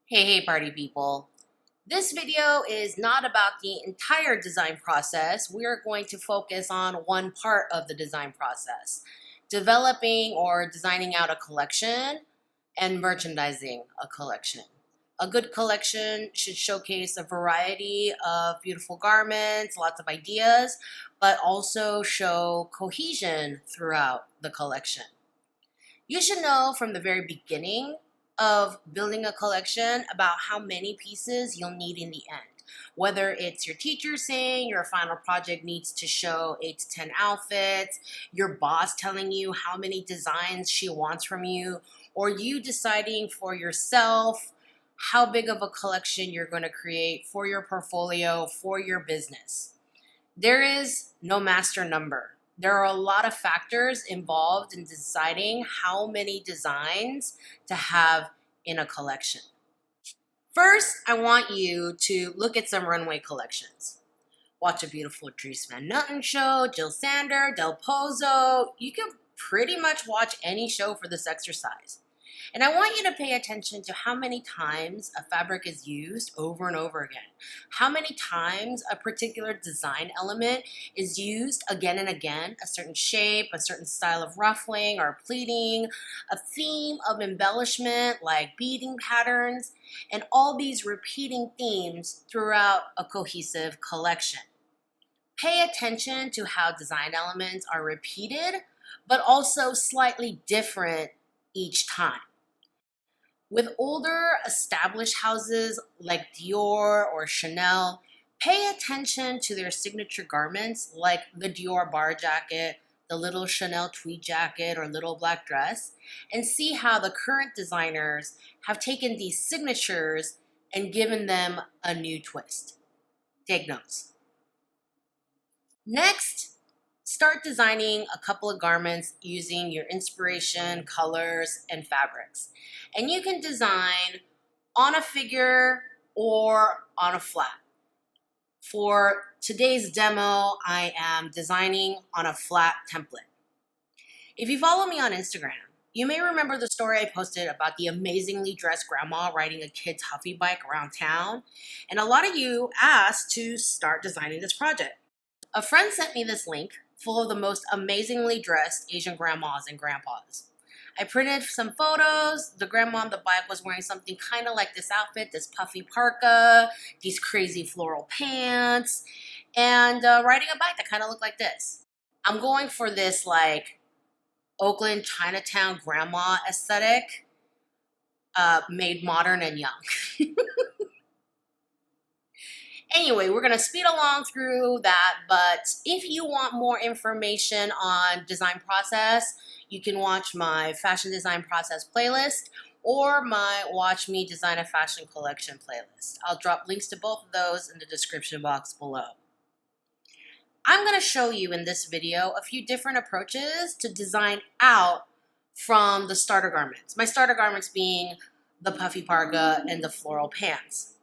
Hey, party people. This video is not about the entire design process. We are going to focus on one part of the design process, developing or designing out a collection and merchandising a collection. A good collection should showcase a variety of beautiful garments, lots of ideas, but also show cohesion throughout the collection. You should know from the very beginning of building a collection about how many pieces you'll need in the end. Whether it's your teacher saying your final project needs to show 8 to 10 outfits, your boss telling you how many designs she wants from you, or you deciding for yourself how big of a collection you're going to create for your portfolio, for your business. There is no master number. There are a lot of factors involved in deciding how many designs to have in a collection. First, I want you to look at some runway collections. Watch a beautiful Dries Van Noten show, Jill Sander, Del Pozo. You can pretty much watch any show for this exercise. And I want you to pay attention to how many times a fabric is used over and over again. How many times a particular design element is used again and again, a certain shape, a certain style of ruffling or pleating, a theme of embellishment like beading patterns, and all these repeating themes throughout a cohesive collection. Pay attention to how design elements are repeated, but also slightly different each time. With older established houses like Dior or Chanel, pay attention to their signature garments like the Dior bar jacket, the little Chanel tweed jacket, or little black dress, and see how the current designers have taken these signatures and given them a new twist. Take notes. Next, start designing a couple of garments using your inspiration, colors, and fabrics. And you can design on a figure or on a flat. For today's demo, I am designing on a flat template. If you follow me on Instagram, you may remember the story I posted about the amazingly dressed grandma riding a kid's Huffy bike around town. And a lot of you asked to start designing this project. A friend sent me this link full of the most amazingly dressed Asian grandmas and grandpas. I printed some photos. The grandma on the bike was wearing something kind of like this outfit, this puffy parka, these crazy floral pants, and riding a bike that kind of looked like this. I'm going for this like Oakland Chinatown grandma aesthetic, made modern and young. Anyway, we're going to speed along through that, but if you want more information on design process, you can watch my fashion design process playlist or my Watch Me Design a Fashion Collection playlist. I'll drop links to both of those in the description box below. I'm going to show you in this video a few different approaches to design out from the starter garments. My starter garments being the puffy parka and the floral pants.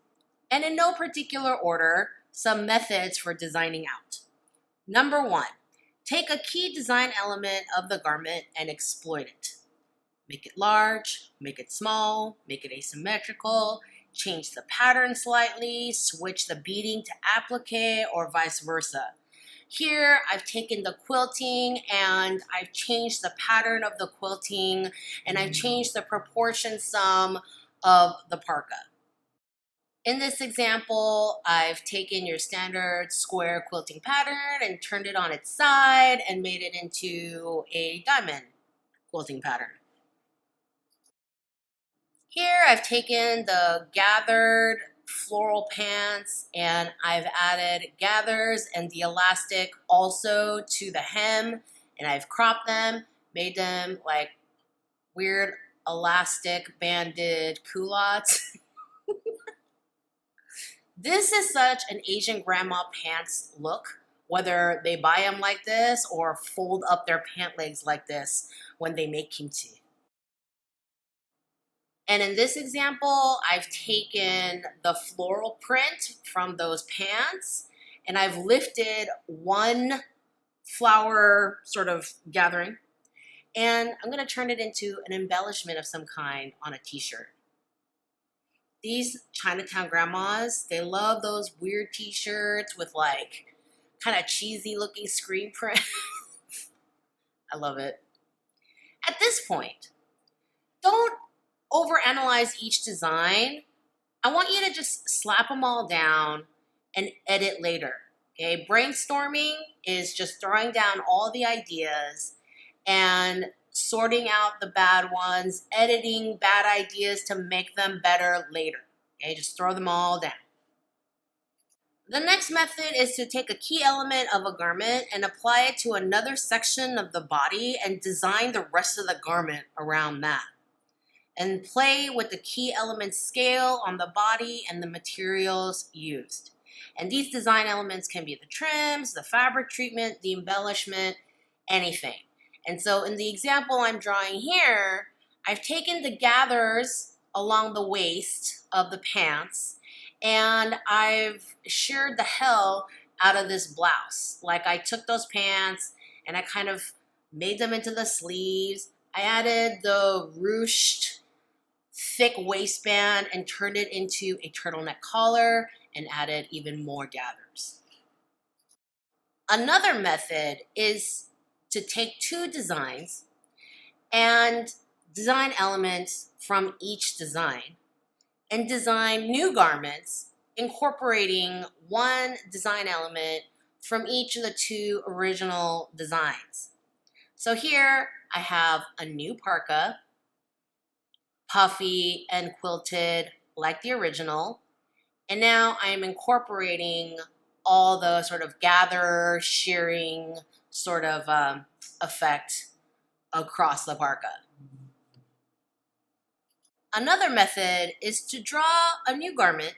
And in no particular order, some methods for designing out. Number 1, take a key design element of the garment and exploit it. Make it large, make it small, make it asymmetrical, change the pattern slightly, switch the beading to applique or vice versa. Here, I've taken the quilting and I've changed the pattern of the quilting and I've changed the proportion some of the parka. In this example, I've taken your standard square quilting pattern and turned it on its side and made it into a diamond quilting pattern. Here I've taken the gathered floral pants and I've added gathers and the elastic also to the hem, and I've cropped them, made them like weird elastic banded culottes. This is such an Asian grandma pants look, whether they buy them like this or fold up their pant legs like this when they make kimchi. And in this example, I've taken the floral print from those pants and I've lifted one flower sort of gathering and I'm going to turn it into an embellishment of some kind on a t-shirt. These Chinatown grandmas, they love those weird t-shirts with like kind of cheesy looking screen print. I love it. At this point, don't overanalyze each design. I want you to just slap them all down and edit later. Okay, brainstorming is just throwing down all the ideas and sorting out the bad ones, editing bad ideas to make them better later. Okay, just throw them all down. The next method is to take a key element of a garment and apply it to another section of the body and design the rest of the garment around that. And play with the key element scale on the body and the materials used. And these design elements can be the trims, the fabric treatment, the embellishment, anything. And so in the example I'm drawing here, I've taken the gathers along the waist of the pants and I've sheared the hell out of this blouse. Like I took those pants and I kind of made them into the sleeves. I added the ruched thick waistband and turned it into a turtleneck collar and added even more gathers. Another method is to take two designs and design elements from each design and design new garments incorporating one design element from each of the two original designs. So here I have a new parka, puffy and quilted like the original. And now I'm incorporating all the sort of gather, shearing sort of effect across the parka. Another method is to draw a new garment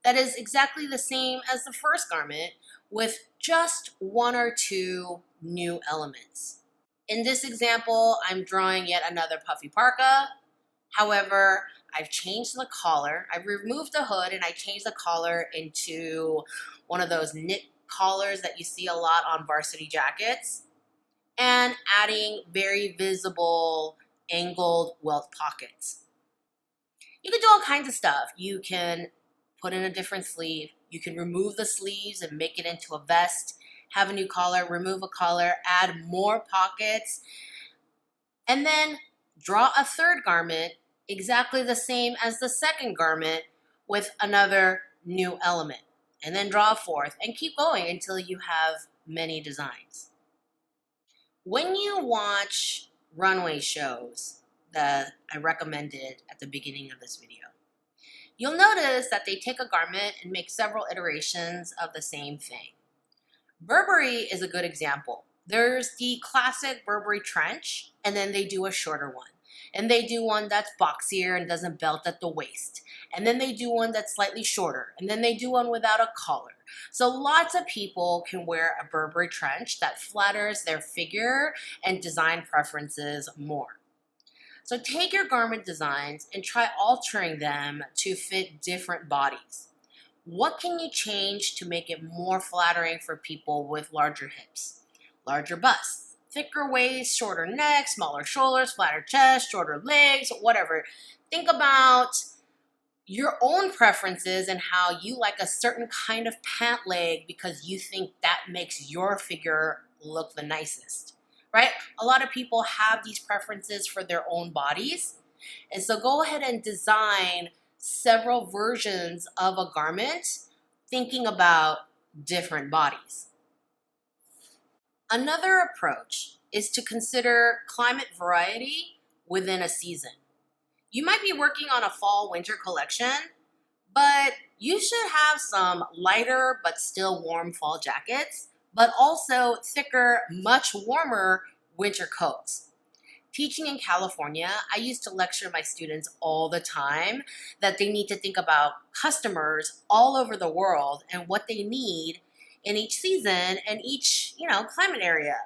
that is exactly the same as the first garment with just one or two new elements. In this example, I'm drawing yet another puffy parka. However, I've changed the collar. I've removed the hood and I changed the collar into one of those knit collars that you see a lot on varsity jackets and adding very visible angled welt pockets. You can do all kinds of stuff. You can put in a different sleeve. You can remove the sleeves and make it into a vest, have a new collar, remove a collar, add more pockets, and then draw a third garment exactly the same as the second garment with another new element. And then draw a fourth and keep going until you have many designs. When you watch runway shows that I recommended at the beginning of this video, you'll notice that they take a garment and make several iterations of the same thing. Burberry is a good example. There's the classic Burberry trench, and then they do a shorter one. And they do one that's boxier and doesn't belt at the waist. And then they do one that's slightly shorter. And then they do one without a collar. So lots of people can wear a Burberry trench that flatters their figure and design preferences more. So take your garment designs and try altering them to fit different bodies. What can you change to make it more flattering for people with larger hips, larger busts, thicker waist, shorter neck, smaller shoulders, flatter chest, shorter legs, whatever? Think about your own preferences and how you like a certain kind of pant leg because you think that makes your figure look the nicest, right? A lot of people have these preferences for their own bodies. And so go ahead and design several versions of a garment thinking about different bodies. Another approach is to consider climate variety within a season. You might be working on a fall-winter collection, but you should have some lighter but still warm fall jackets, but also thicker, much warmer winter coats. Teaching in California, I used to lecture my students all the time that they need to think about customers all over the world and what they need in each season and each, climate area.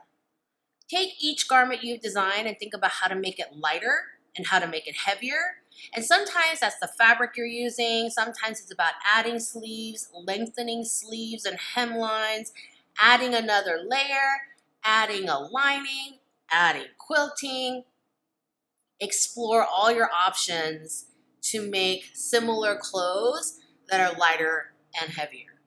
Take each garment you've designed and think about how to make it lighter and how to make it heavier. And sometimes that's the fabric you're using. Sometimes it's about adding sleeves, lengthening sleeves and hemlines, adding another layer, adding a lining, adding quilting. Explore all your options to make similar clothes that are lighter and heavier.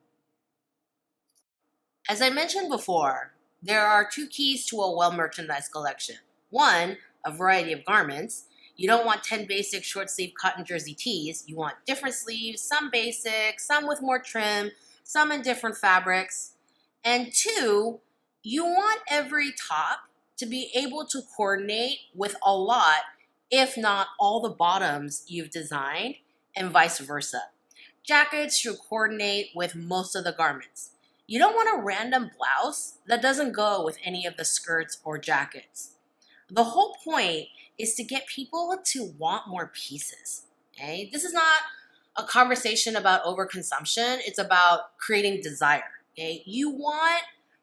As I mentioned before, there are two keys to a well-merchandised collection. One, a variety of garments. You don't want 10 basic short-sleeve cotton jersey tees. You want different sleeves, some basic, some with more trim, some in different fabrics. And two, you want every top to be able to coordinate with a lot, if not all the bottoms you've designed, and vice versa. Jackets should coordinate with most of the garments. You don't want a random blouse that doesn't go with any of the skirts or jackets. The whole point is to get people to want more pieces. Okay? This is not a conversation about overconsumption. It's about creating desire. Okay? You want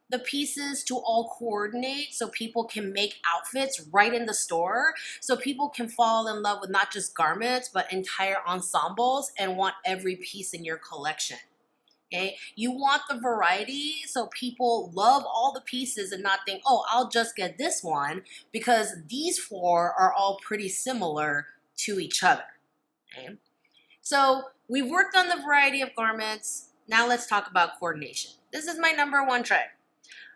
the pieces to all coordinate so people can make outfits right in the store, so people can fall in love with not just garments, but entire ensembles and want every piece in your collection. Okay? You want the variety so people love all the pieces and not think, oh, I'll just get this one because these four are all pretty similar to each other. Okay? So we've worked on the variety of garments. Now let's talk about coordination. This is my number one trick.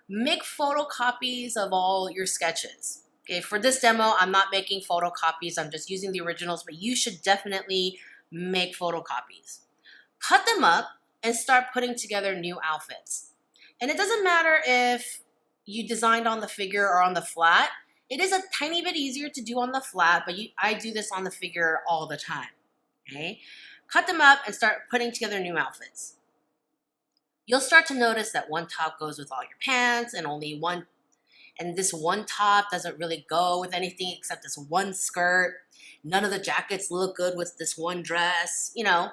Make photocopies of all your sketches. Okay, for this demo, I'm not making photocopies. I'm just using the originals, but you should definitely make photocopies. Cut them up and start putting together new outfits. And it doesn't matter if you designed on the figure or on the flat. It is a tiny bit easier to do on the flat, but I do this on the figure all the time. Okay? Cut them up and start putting together new outfits. You'll start to notice that one top goes with all your pants and this one top doesn't really go with anything except this one skirt. None of the jackets look good with this one dress, you know.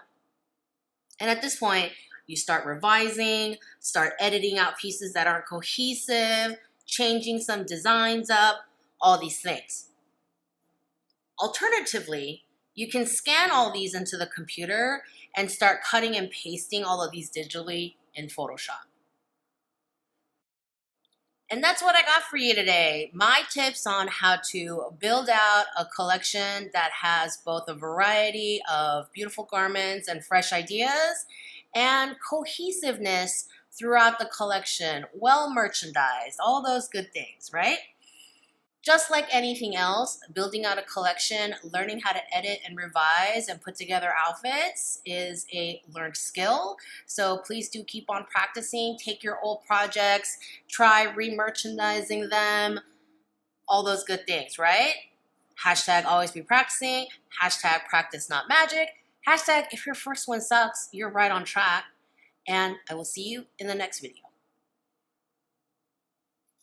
And at this point, you start revising, start editing out pieces that aren't cohesive, changing some designs up, all these things. Alternatively, you can scan all these into the computer and start cutting and pasting all of these digitally in Photoshop. And that's what I got for you today. My tips on how to build out a collection that has both a variety of beautiful garments and fresh ideas and cohesiveness throughout the collection, well merchandised, all those good things, right? Just like anything else, building out a collection, learning how to edit and revise and put together outfits is a learned skill. So please do keep on practicing. Take your old projects, try re-merchandising them, all those good things, right? Hashtag always be practicing. Hashtag practice not magic. Hashtag if your first one sucks, you're right on track. And I will see you in the next video.